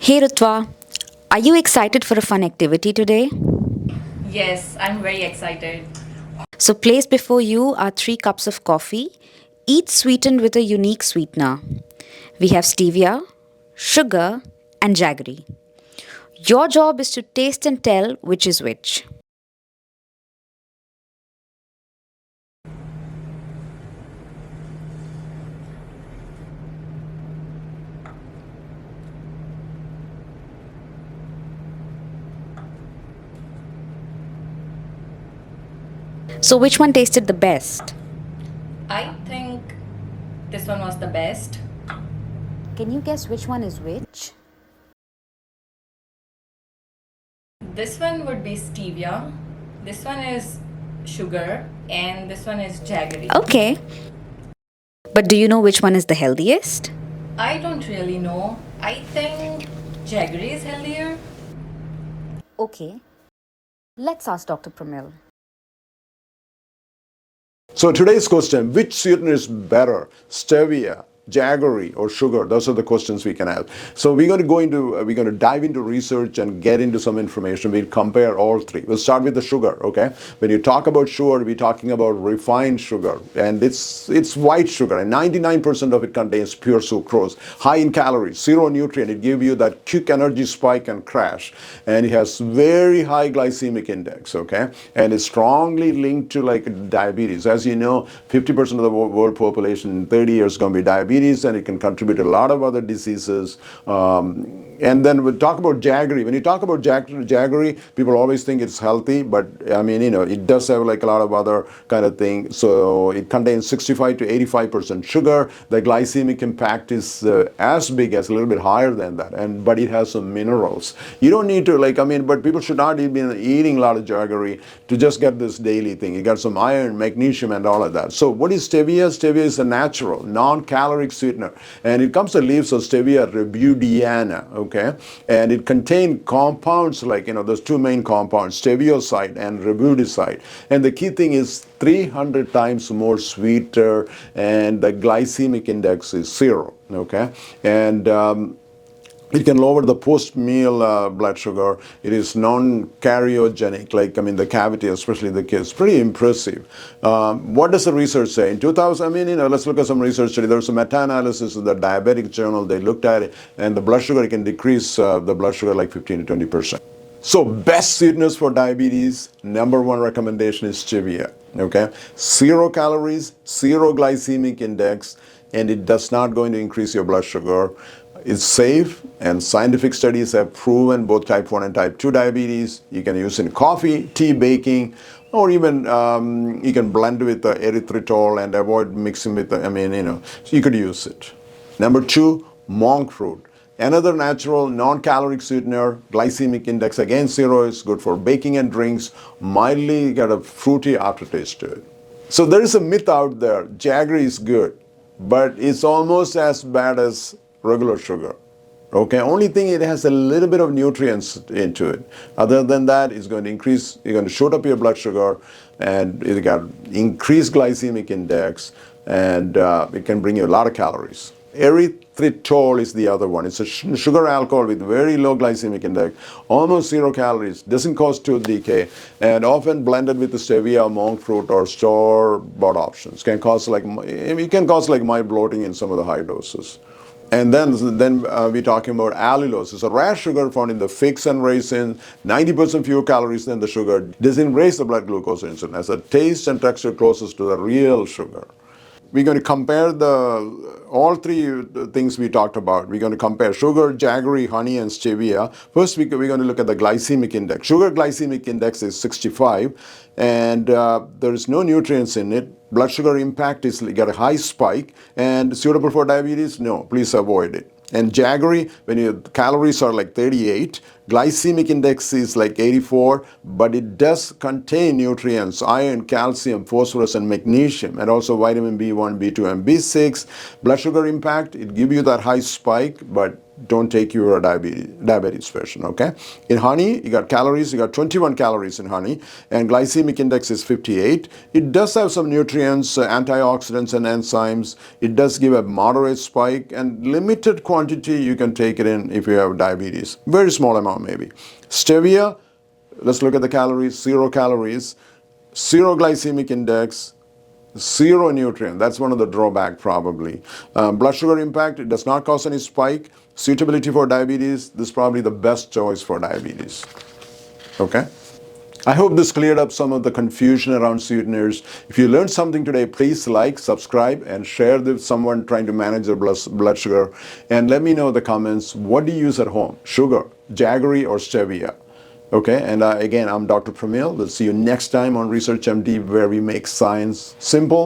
Hey Rutva, are you excited for a fun activity today? Yes, I'm very excited. So, placed before you are 3 cups of coffee, each sweetened with a unique sweetener. We have stevia, sugar, and jaggery. Your job is to taste and tell which is which. So, which one tasted the best? I think this one was the best. Can you guess which one is which? This one would be stevia, this one is sugar, and this one is jaggery. Okay, but do you know which one is the healthiest? I don't really know. I think jaggery is healthier. Okay, let's ask Dr. Pramil. So today's question, which sweetener is better, stevia, jaggery, or sugar? Those are the questions we can ask. So we're going to dive into research and get into some information. We'll compare all three. We'll start with the sugar, okay? When you talk about sugar, we're talking about refined sugar, and it's white sugar, and 99% of it contains pure sucrose, high in calories, zero nutrient. It gives you that quick energy spike and crash, and it has very high glycemic index, okay? And it's strongly linked to like diabetes. As you know, 50% of the world population in 30 years is going to be diabetes, and it can contribute to a lot of other diseases. And then we'll talk about jaggery. When you talk about jaggery, people always think it's healthy, but I mean, it does have like a lot of other kind of things. So it contains 65 to 85% sugar. The glycemic impact is as big as a little bit higher than that, but it has some minerals. You don't need to but people should not be eating a lot of jaggery to just get this daily thing. You got some iron, magnesium, and all of that. So what is stevia? Stevia is a natural, non-caloric sweetener, and it comes in leaves of Stevia rebudiana, okay? And it contains compounds like, there's two main compounds, stevioside and rebudicide. And the key thing is 300 times more sweeter, and the glycemic index is 0, okay? And it can lower the post-meal blood sugar. It is non-karyogenic, the cavity, especially the kids. Pretty impressive. What does the research say? In 2000, let's look at some research study. There was a meta-analysis in the diabetic journal. They looked at it, and the blood sugar, it can decrease the blood sugar like 15 to 20%. So best sweeteners for diabetes, number one recommendation is stevia, okay? 0 calories, 0 glycemic index, and it does not going to increase your blood sugar. It's safe, and scientific studies have proven both type 1 and type 2 diabetes. You can use in coffee, tea, baking, or even you can blend with erythritol and avoid mixing with, so you could use it. Number 2, monk fruit. Another natural non-caloric sweetener, glycemic index again 0, is good for baking and drinks, mildly got a fruity aftertaste to it. So there is a myth out there, jaggery is good, but it's almost as bad as regular sugar. Okay, only thing, it has a little bit of nutrients into it. Other than that, it's going to increase, you're going to shoot up your blood sugar, and it got increased glycemic index, and it can bring you a lot of calories. Erythritol is the other one. It's a sugar alcohol with very low glycemic index, almost 0 calories, doesn't cause tooth decay, and often blended with the stevia, monk fruit, or store-bought options. It can cause like mild bloating in some of the high doses. And then we're talking about allulose. It's a rare sugar found in the figs and raisins, 90% fewer calories than the sugar. Doesn't raise the blood glucose insulin. Has a taste and texture closest to the real sugar. We're going to compare all three things we talked about. We're going to compare sugar, jaggery, honey, and stevia. First, we're going to look at the glycemic index. Sugar glycemic index is 65, and there is no nutrients in it. Blood sugar impact is got a high spike, and suitable for diabetes? No, please avoid it. And jaggery, when your calories are like 38, glycemic index is like 84, but it does contain nutrients, iron, calcium, phosphorus, and magnesium, and also vitamin B1, B2, and B6. Blood sugar impact, it gives you that high spike, but don't take your diabetes patient, okay? In honey, you got calories, you got 21 calories in honey, and glycemic index is 58. It does have some nutrients, antioxidants, and enzymes. It does give a moderate spike, and limited quantity you can take it in if you have diabetes. Very small amount maybe. Stevia, let's look at the calories, 0 calories, 0 glycemic index, 0 nutrient. That's one of the drawback probably. Blood sugar impact, it does not cause any spike. Suitability for diabetes, this is probably the best choice for diabetes. Okay? I hope this cleared up some of the confusion around sweeteners. If you learned something today, please like, subscribe, and share this with someone trying to manage their blood sugar. And let me know in the comments, what do you use at home? Sugar, Jaggery, or Stevia? Okay, and again, I'm Dr. Pramil. We'll see you next time on Research MD, where we make science simple.